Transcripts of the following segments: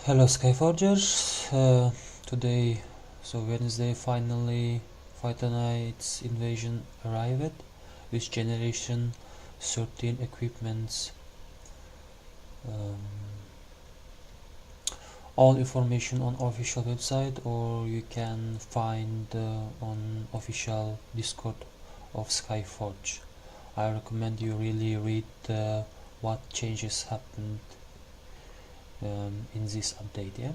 Hello Skyforgers, today, so Wednesday, finally Phytonides Invasion arrived with generation 13 equipments. All information on official website, or you can find on official Discord of Skyforge. I recommend you really read what changes happened in this update. Yeah.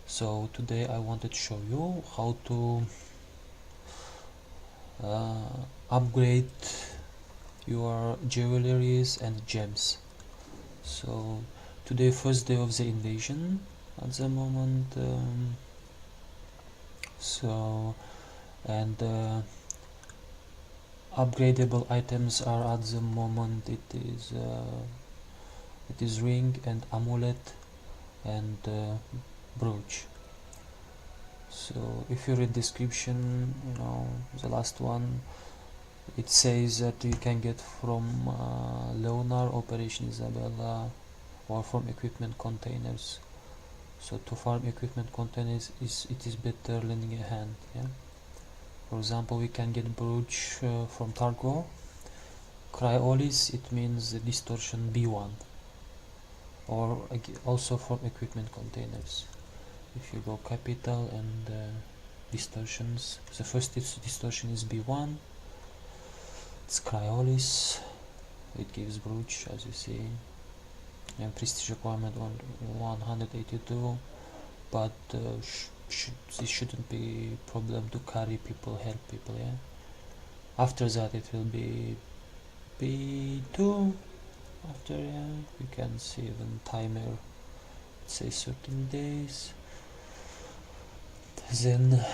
So today I wanted to show you how to upgrade your jewelries and gems. So today, first day of the invasion at the moment. And upgradable items are at the moment it is ring and amulet and brooch. So if you read description, the last one, it says that you can get from Leonard, Operation Isabella, or from equipment containers. So to farm equipment containers, it is better lending a hand. Yeah. For example, we can get brooch from Targo. Cryolis, it means distortion B1, or also from equipment containers. If you go capital and distortions, the first distortion is B1. It's Cryolis. It gives brooch, as you see, and prestige requirement on 182, but this shouldn't be problem to carry people, help people. Yeah. After that, it will be B2. After, yeah, you can see even timer. It says 13 days. Then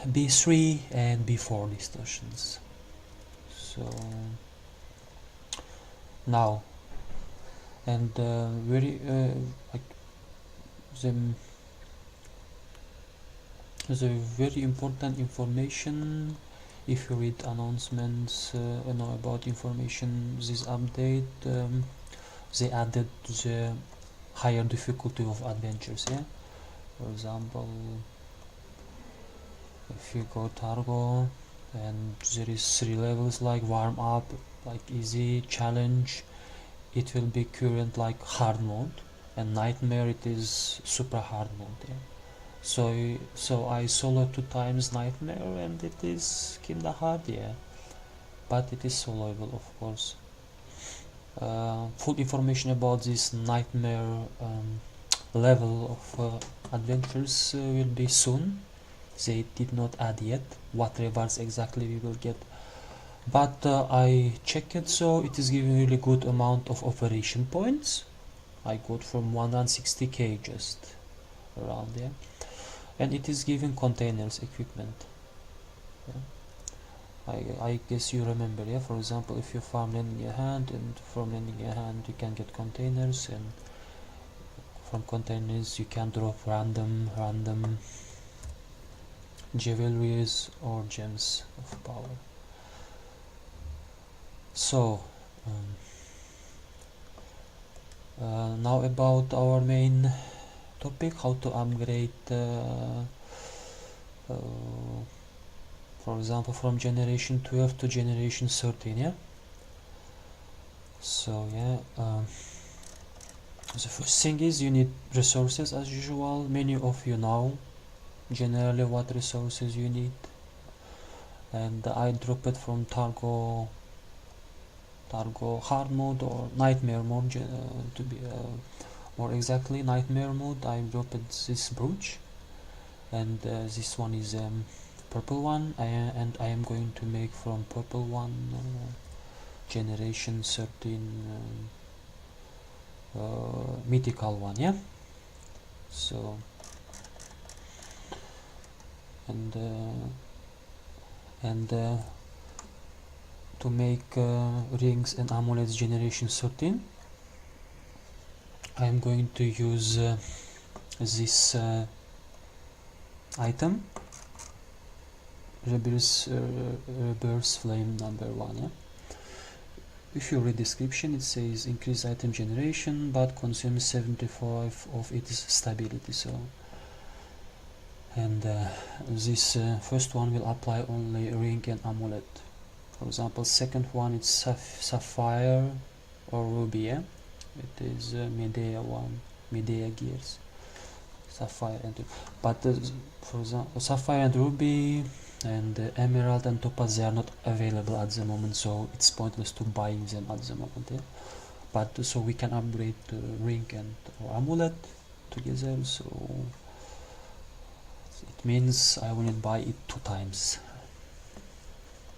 B3 and B4 distortions. So now, and very like the very important information. If you read announcements, about information, this update, they added the higher difficulty of adventures. Yeah. For example, if you go Targo, and there is 3 levels like warm up, like easy, challenge, it will be current like hard mode, and nightmare it is super hard mode. Yeah. So I solo 2 times nightmare, and it is kinda hard, yeah, but it is soloable, of course. Full information about this nightmare level of adventures will be soon. They did not add yet what rewards exactly we will get, but I checked it, so it is giving really good amount of operation points. I got from 160k just around there, and it is giving containers equipment. Yeah. I guess you remember, yeah. For example, if you farm lending a hand, and from lending a hand you can get containers, and from containers you can drop random jewelries or gems of power. So now about our main topic, how to upgrade for example, from generation 12 to generation 13. Yeah. So yeah, the first thing is you need resources, as usual. Many of you know generally what resources you need, and I drop it from Targo hard mode or nightmare mode, to be more exactly nightmare mode. I dropped this brooch, and this one is purple one, and I am going to make from purple one generation 13 mythical one. Yeah. So and to make rings and amulets generation 13, I am going to use this item, Rebirth Flame number 1. Yeah. if you read description, it says increase item generation but consumes 75 of its stability. So, and this first one will apply only ring and amulet. For example, second one is sapphire or ruby. Yeah? It is Medea one, Medea gears, sapphire and but for example, sapphire and ruby and emerald and topaz, they are not available at the moment, so it's pointless to buying them at the moment. Yeah? But so we can upgrade ring and or amulet together. So it means I will buy it 2 times.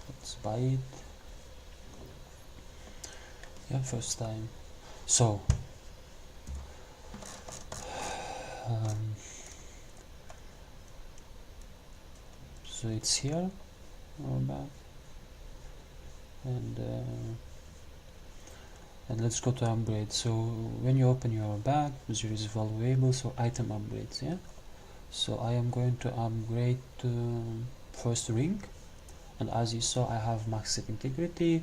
Let's buy it. Yeah, first time. So so it's here or back, and let's go to upgrade. So when you open your bag, there is valuables or item upgrades. Yeah, so I am going to upgrade to first ring, and as you saw, I have maxed integrity,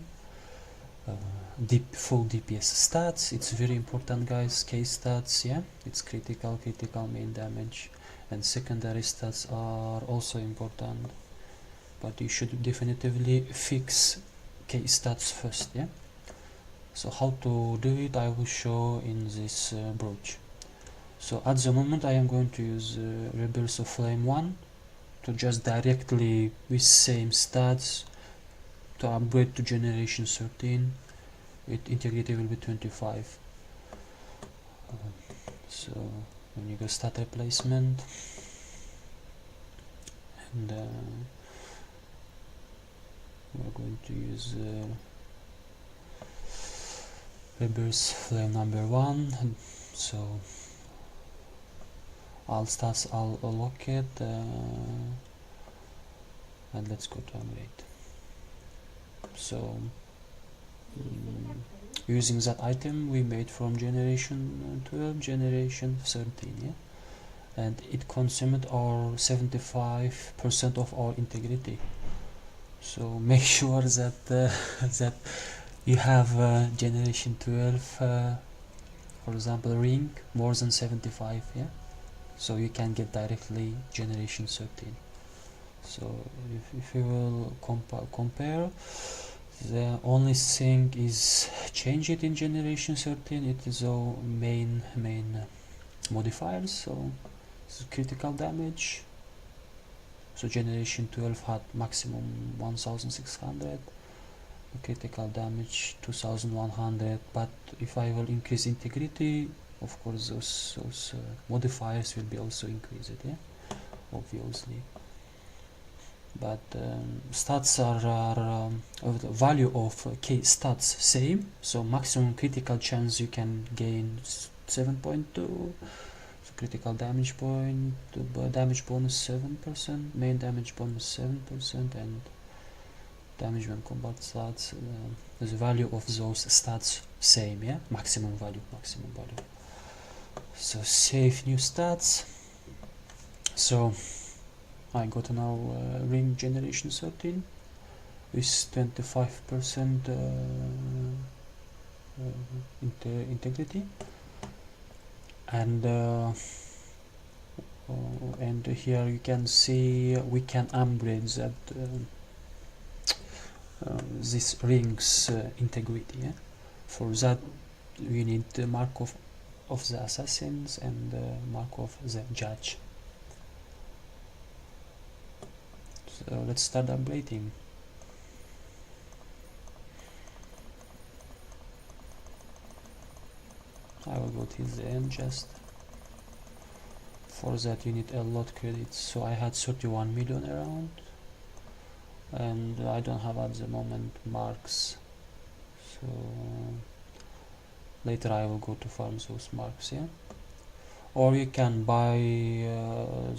full DPS stats. It's very important, guys. K stats, yeah, it's critical main damage, and secondary stats are also important, but you should definitively fix K stats first. Yeah, so how to do it I will show in this brooch. So at the moment I am going to use Rebels of Flame 1 to just directly with same stats to upgrade to generation 13. Integrity will be 25. So when you go start replacement, and we're going to use Rebirth Flame number 1. So all stats I'll lock it, and let's go to upgrade. So using that item we made from generation 12 generation 13, yeah, and it consumed our 75% of our integrity. So make sure that that you have generation 12 for example ring more than 75, yeah, so you can get directly generation 13. So if you will compare, the only thing is change it in generation 13. It is all main modifiers. So it's critical damage. So generation 12 had maximum 1600, critical damage 2100. But if I will increase integrity, of course those modifiers will be also increased. Yeah, obviously. But stats are the value of K stats same, so maximum critical chance you can gain 7.2, so critical damage point, damage bonus 7%, main damage bonus 7%, and damage when combat stats, the value of those stats same, yeah, maximum value. So save new stats. So I got now ring generation 13 with 25% integrity, and here you can see we can upgrade that this ring's integrity. Yeah? For that we need the mark of the assassins and mark of the judge. So let's start upgrading. I will go till the end. Just for that you need a lot credits, so I had 31 million around, and I don't have at the moment marks, so later I will go to farm those marks. Yeah, or you can buy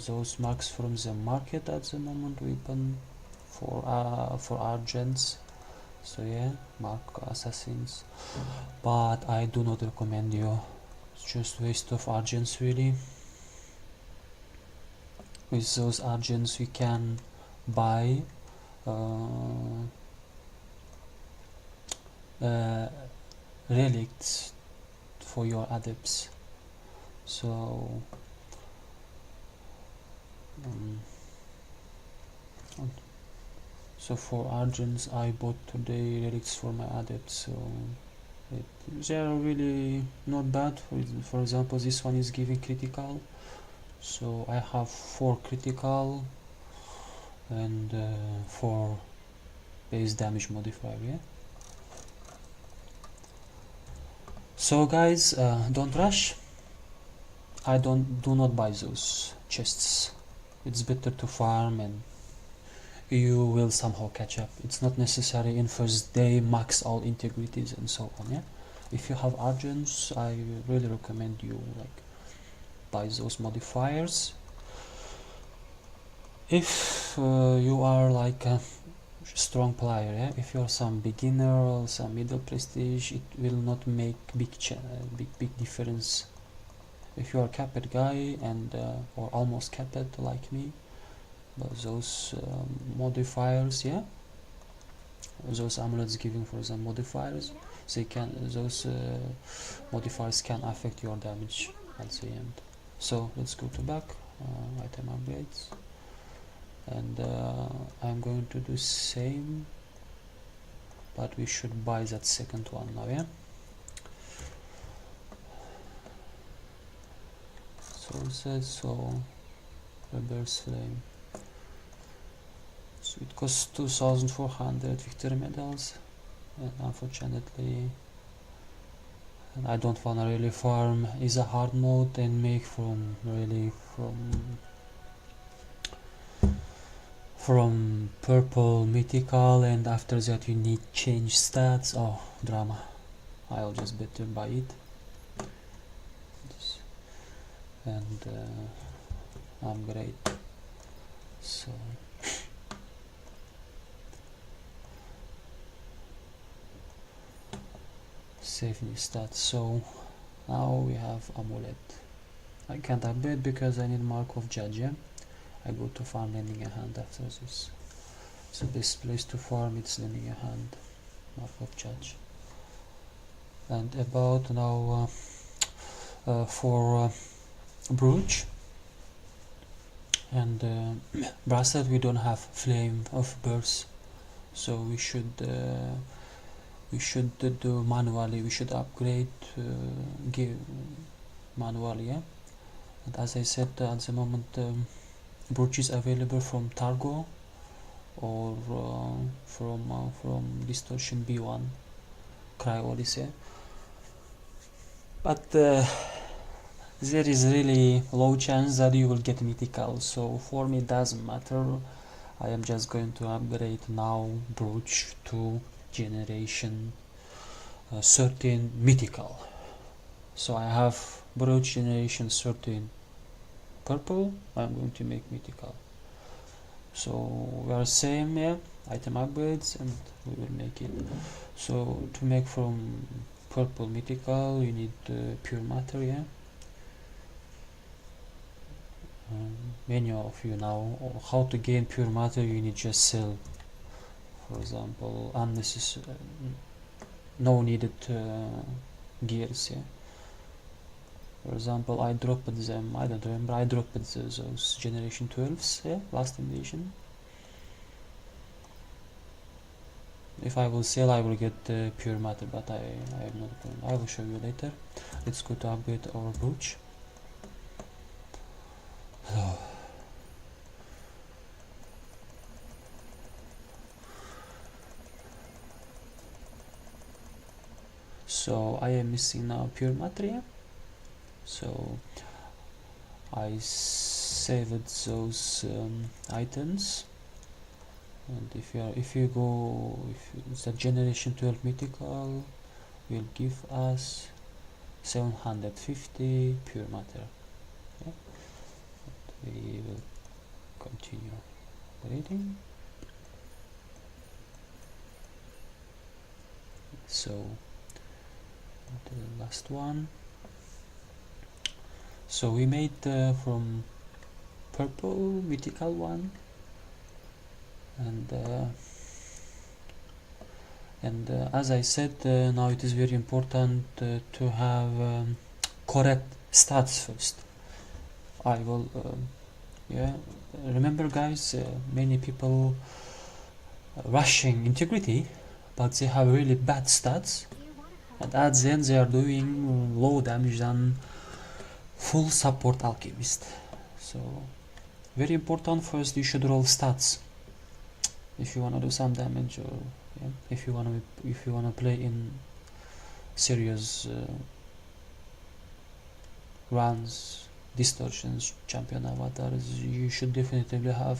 those marks from the market at the moment, weapon for argents. So yeah, mark assassins, but I do not recommend you. It's just waste of argents really. With those argents we can buy relics for your adepts. So so for Argents I bought today relics for my adepts, so they are really not bad. For example, this one is giving critical, so I have 4 critical and 4 base damage modifier, yeah. So guys, don't rush. Do not buy those chests. It's better to farm and you will somehow catch up. It's not necessary in first day max all integrities and so on, yeah. If you have Argents, I really recommend you like buy those modifiers. If you are like a strong player, yeah? If you are some beginner or some middle prestige, it will not make big difference. If you are capped guy and or almost capped like me, but those modifiers, yeah, those amulets giving for example modifiers, those modifiers can affect your damage at the end. So let's go to back, item upgrades, and I'm going to do same, but we should buy that second one now, yeah. Sources, so reverse flame, so it costs 2400 victory medals, and unfortunately I don't wanna really farm. Is a hard mode and make from purple mythical, and after that you need change stats. Oh, drama. I'll just better buy it. And upgrade. So save new stats. So now we have amulet. I can't upgrade because I need mark of judge, yeah? I go to farm lending a hand after this. So this place to farm, it's lending a hand, mark of judge. And about now for brooch and bracelet, we don't have flame of birth, so we should do manually. We should upgrade give manually, yeah. And as I said, at the moment brooch is available from Targo or from Distortion B1 Cryolyse, yeah? But there is really low chance that you will get mythical, so for me it doesn't matter. I am just going to upgrade now brooch to generation 13 mythical. So I have brooch generation 13 purple, I'm going to make mythical. So we are same, yeah, item upgrades, and we will make it. So to make from purple mythical you need pure matter, yeah. Many of you now how to gain pure matter, you need just sell, for example, unnecessary no needed gears, yeah. For example, I dropped them, I don't remember, I dropped those generation 12s, yeah, last invasion. If I will sell, I will get pure matter, but I am not going. I will show you later. Let's go to upgrade our brooch. So I am missing now pure matter, so I saved those items, and if the generation 12 mythical will give us 750 pure matter, yeah? We will continue reading. So the last one. So we made from purple mythical one, and And as I said, now it is very important to have correct stats first. I will yeah, remember guys, many people rushing integrity, but they have really bad stats, and at the end they are doing low damage than full support alchemist. So very important, first you should roll stats if you want to do some damage, or yeah, if you want to play in serious runs, distortions, champion avatars, you should definitely have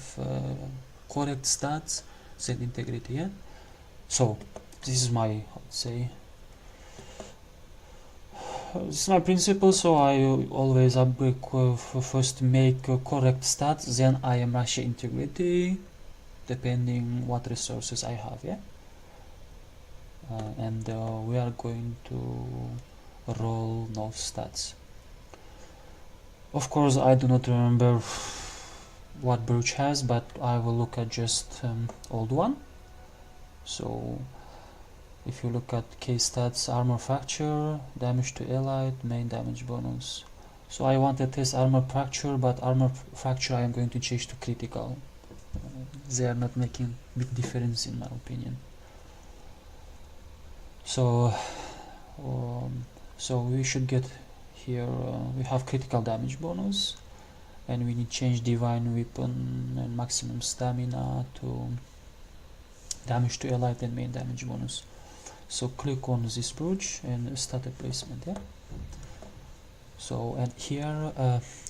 correct stats, set integrity. Yeah. So this is my, this is my principle. So I always first make correct stats, then I am rushing integrity, depending what resources I have. Yeah. And we are going to roll no stats. Of course, I do not remember what Brooch has, but I will look at just old one. So if you look at case stats, armor fracture, damage to allied, main damage bonus. So I want to test armor fracture, but armor fracture I am going to change to critical. They are not making big difference in my opinion. So so we should get here, we have critical damage bonus, and we need change divine weapon and maximum stamina to damage to allied and main damage bonus. So click on this brooch and start a placement. Yeah. So and here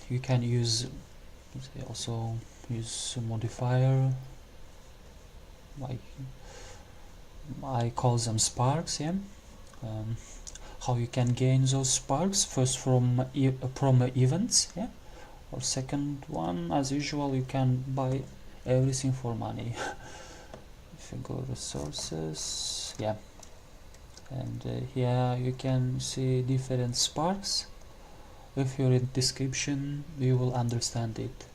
you can use also use modifier, like I call them sparks. Yeah. How you can gain those sparks, first from events, yeah, or second one, as usual, you can buy everything for money. If you go resources, yeah, and here you can see different sparks. If you read description, you will understand it.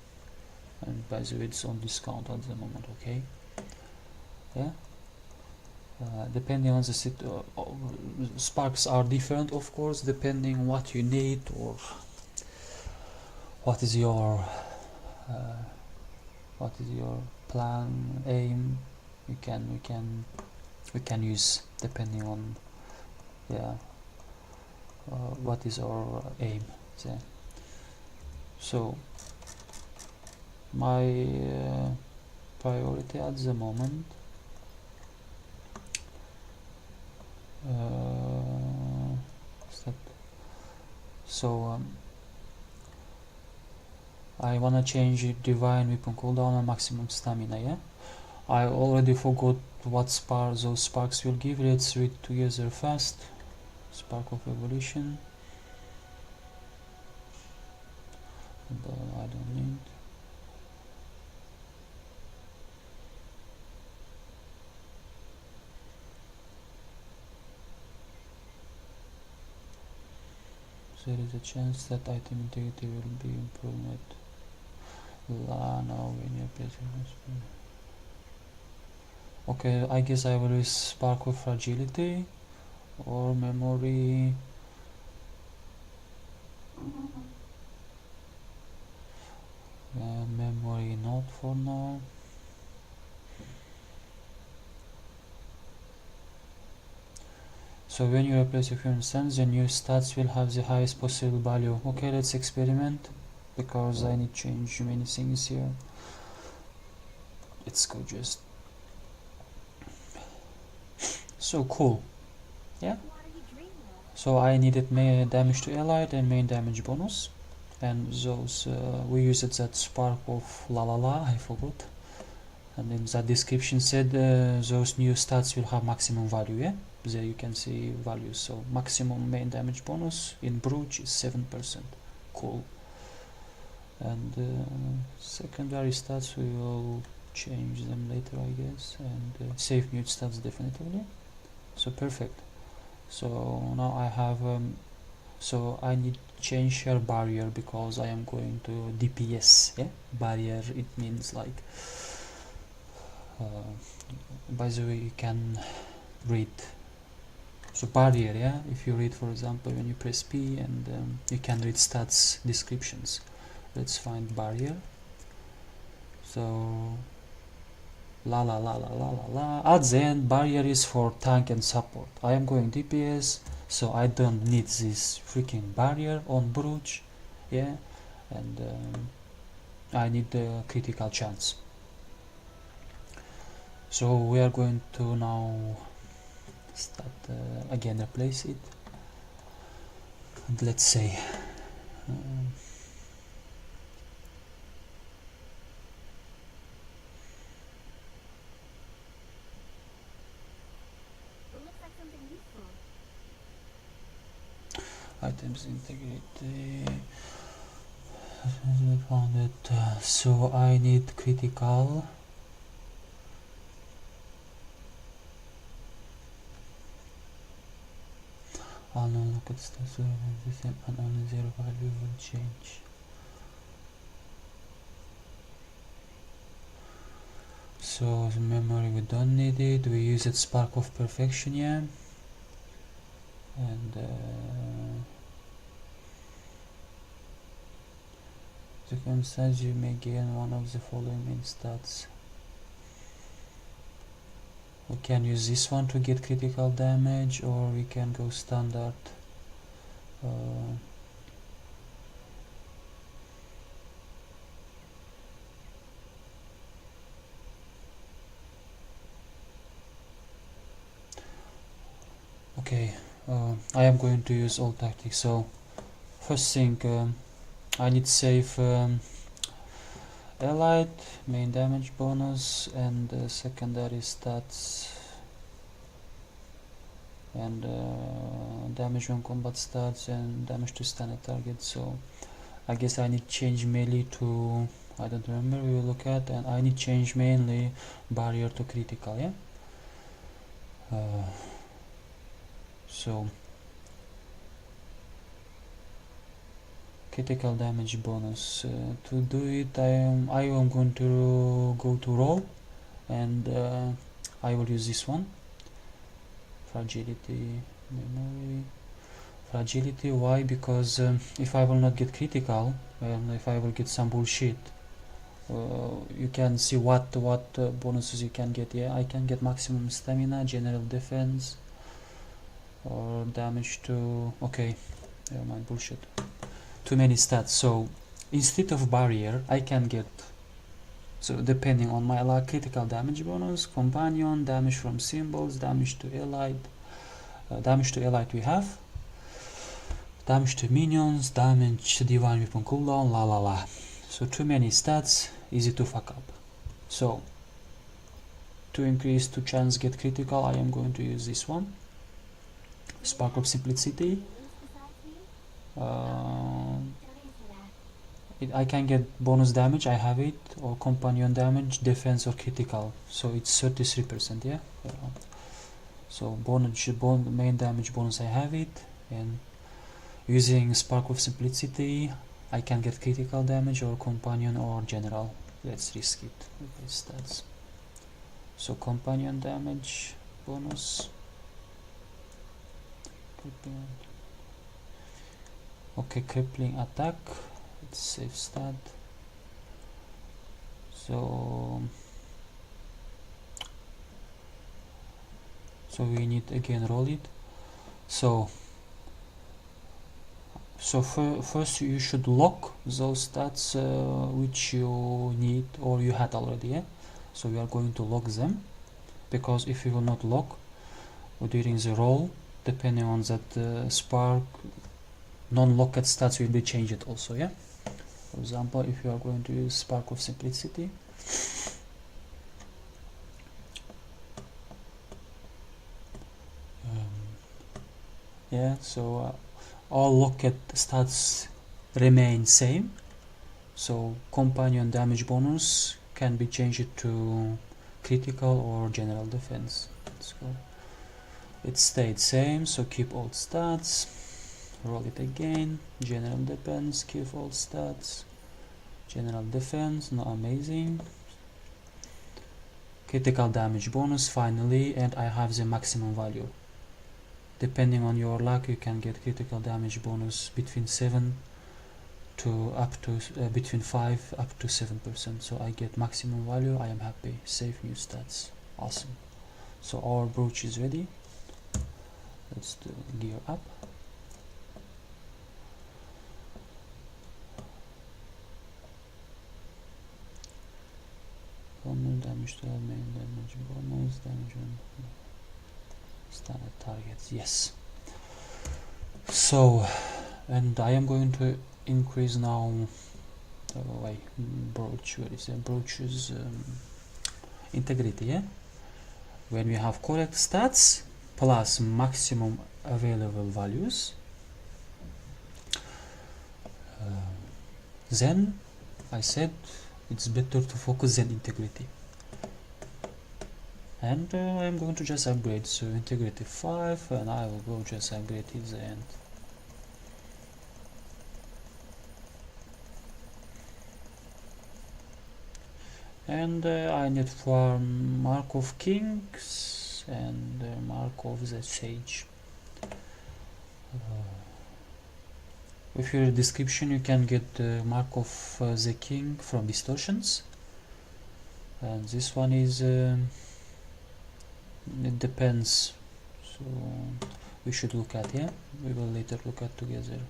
And by the way, it's on discount at the moment. Okay. Yeah. Depending on the sparks are different, of course, depending what you need or what is your plan, aim. We can use depending on, yeah, what is our aim. So my priority at the moment, so I wanna change divine weapon cooldown and maximum stamina. Yeah, I already forgot what those sparks will give. Let's read together fast. Spark of evolution, and I don't need. There is a chance that item integrity will be improved. Now when you place it. Okay, I guess I will use spark of fragility or memory. Memory not for now. So when you replace your current stance, the new stats will have the highest possible value. Okay, let's experiment, because I need to change many things here. Let's go just. So cool. Yeah. So I needed main damage to allied and main damage bonus, and those we used that spark of la, I forgot. And in the description said those new stats will have maximum value. Yeah, there you can see values. So maximum main damage bonus in brooch is 7%. Cool. And secondary stats we will change them later, I guess, and save mute stats definitely. So perfect. So now I have so I need to change here barrier, because I am going to DPS. Yeah, barrier, it means like by the way, you can read. So barrier, yeah, if you read, for example, when you press P and you can read stats descriptions. Let's find barrier. So la la la la la la la. At the end, barrier is for tank and support. I am going DPS, so I don't need this freaking barrier on brooch, yeah, and I need the critical chance. So we are going to now start again, replace it, and let's say items integrity. Found it. So I need critical. Oh no, look at stuff, so the same and only zero value will change. So the memory, we don't need it. We use it spark of perfection, yeah, and circumstance you may gain one of the following main stats. We can use this one to get critical damage, or we can go standard. Okay, I am going to use all tactics. So first thing, I need save allied main damage bonus and secondary stats and damage on combat stats and damage to standard target. So I guess I need change melee to, I don't remember, we will look at, and I need change mainly barrier to critical, yeah. So critical damage bonus, to do it I am going to go to roll, and I will use this one, fragility memory. Fragility, why? Because if I will not get critical, if I will get some bullshit, you can see what bonuses you can get. Yeah, I can get maximum stamina, general defense, or damage to, okay, never mind, bullshit, too many stats. So instead of barrier I can get, so depending on my luck, critical damage bonus, companion, damage from symbols, damage to allied, we have damage to minions, damage to divine weapon cooldown, la la la. So too many stats, easy to fuck up. So to increase to chance get critical, I am going to use this one, spark of simplicity. I can get bonus damage, I have it, or companion damage, defense, or critical. So it's 33%, yeah. So main damage bonus, I have it, and using spark of simplicity I can get critical damage or companion or general. Let's risk it with the stats. So companion damage bonus, okay, crippling attack, let's save stat. So we need again roll it. So first you should lock those stats which you need or you had already, yeah? So we are going to lock them, because if you will not lock during the roll, depending on that spark, non-locked stats will be changed also, yeah? For example, if you are going to use spark of simplicity, yeah, so all locked stats remain same. So companion damage bonus can be changed to critical or general defense. Let's go. It stayed same, so keep all stats. Roll it again. General defense, keep all stats. General defense, not amazing. critical damage bonus finally, and I have the maximum value. Depending on your luck, you can get critical damage bonus between 7 to up to between 5 up to 7%. So I get maximum value. I am happy. Save new stats. Awesome. So our brooch is ready. Let's do gear up. Bonus damage to main damage bonus damage on standard targets. Yes. So, and I am going to increase now brooch. Where is it? Brooch's integrity. Yeah. When we have correct stats plus maximum available values, then I said it's better to focus on integrity, and I'm going to just upgrade. So integrity 5, and I will go just upgrade till the end. And I need for Mark of Kings and Mark of the Sage. With your description, you can get the Mark of the King from distortions, and this one is it depends. So we should look at, yeah, we will later look at together.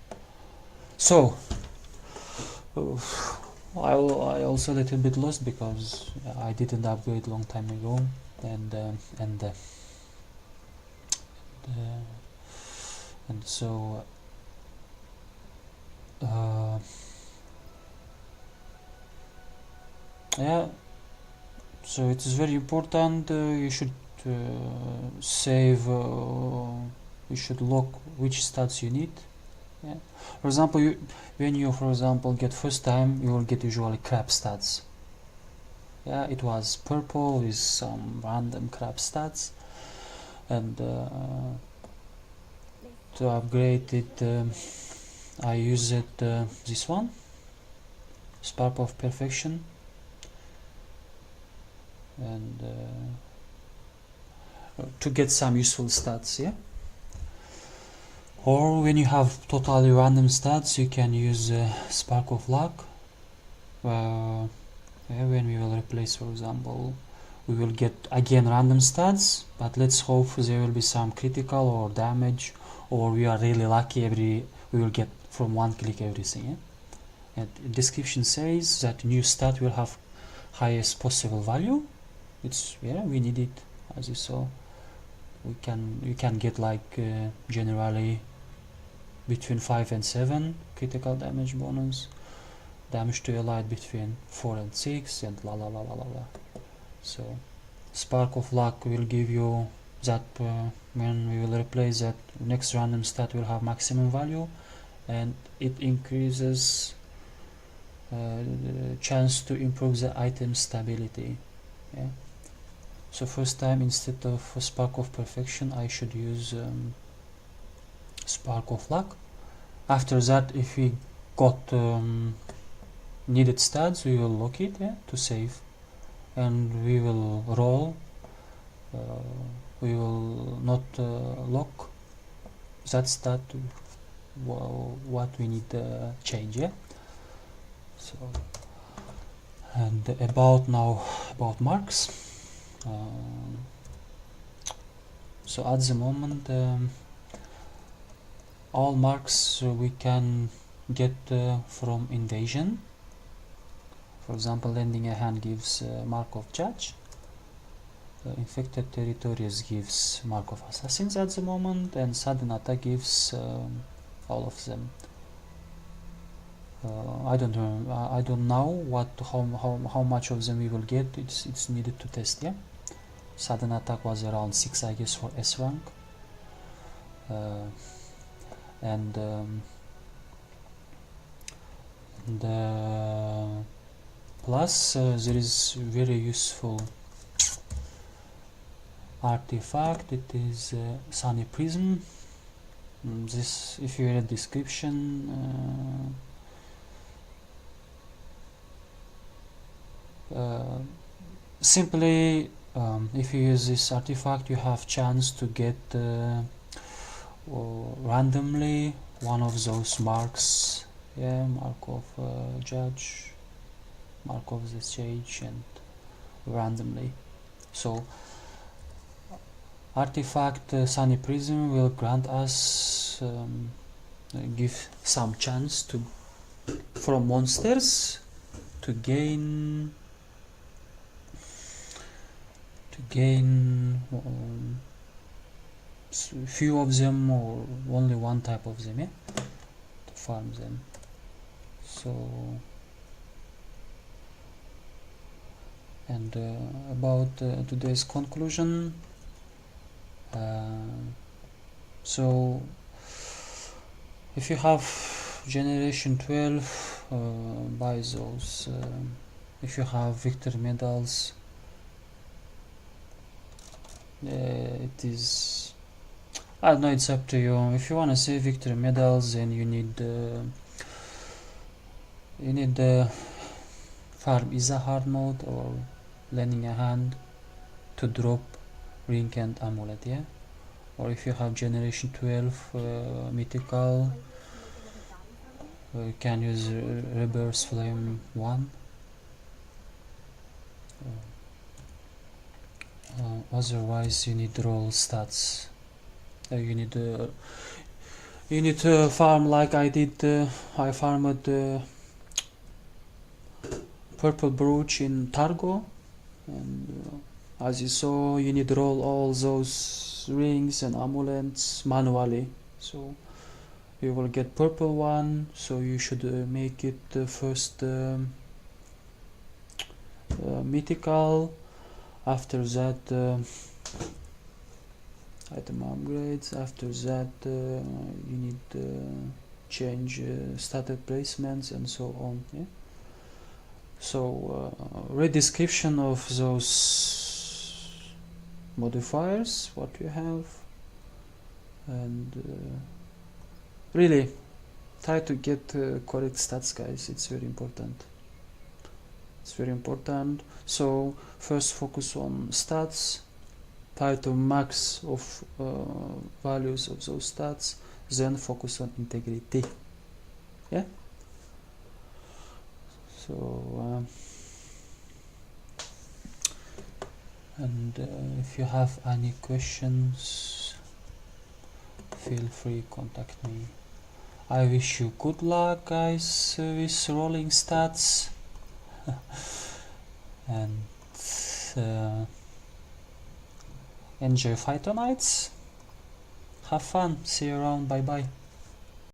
So I also a little bit lost because I didn't upgrade long time ago, and so yeah, so it is very important. You should save. You should lock which stats you need. Yeah. For example, when you get first time, you will get usually crap stats. Yeah, it was purple with some random crap stats, and to upgrade it, I used this one, Spark of Perfection, and to get some useful stats. Yeah. Or when you have totally random stats, you can use Spark of Luck. Yeah, when we will replace, for example, we will get again random stats, but let's hope there will be some critical or damage, or we are really lucky. We will get from one click everything. Yeah? And description says that new stat will have highest possible value. We need it, as you saw. You can get like generally between 5 and 7 critical damage bonus, damage to allied between 4 and 6, and la la la la la la. So Spark of Luck will give you that when we will replace that, next random stat will have maximum value, and it increases chance to improve the item stability. Yeah. So first time, instead of Spark of Perfection, I should use Spark of Luck. After that, if we got needed stats, we will lock it, yeah, to save, and we will roll. We will not lock that stat to what we need change. Yeah. So, and about marks. So at the moment, all marks we can get from invasion. For example, lending a hand gives Mark of Judge. Infected territories gives Mark of Assassins at the moment, and sudden attack gives all of them. I don't know how much of them we will get. It's needed to test. Yeah. Sudden attack was around 6, I guess, for S rank. And plus there is very useful artifact. It is Sunny Prism. This, if you read the description, simply if you use this artifact, you have chance to get randomly one of those marks, yeah, mark of judge, mark of the sage, and randomly. So artifact Sunny Prism will grant us give some chance to from monsters to gain few of them or only one type of them, yeah, to farm them. So, and about today's conclusion, so if you have generation 12, buy those. If you have victory medals, it is, I don't know, it's up to you. If you want to save victory medals, then you need farm Izahar mode or lending a hand to drop ring and amulet, yeah. Or if you have generation 12 mythical, you can use Rebirth Flame 1. Otherwise you need roll stats. You need to farm like I did. I farmed purple brooch in Targo, and as you saw, you need to roll all those rings and amulets manually. So you will get purple one. So you should make it first mythical. After that. Item upgrades. After that you need change starter placements and so on, yeah? So read description of those modifiers what you have, and really try to get correct stats, guys. It's very important. It's very important. So first focus on stats, try to max of values of those stats, then focus on integrity, yeah. So and if you have any questions, feel free contact me. I wish you good luck, guys, with rolling stats. And enjoy Phytonides. Have fun. See you around. Bye bye.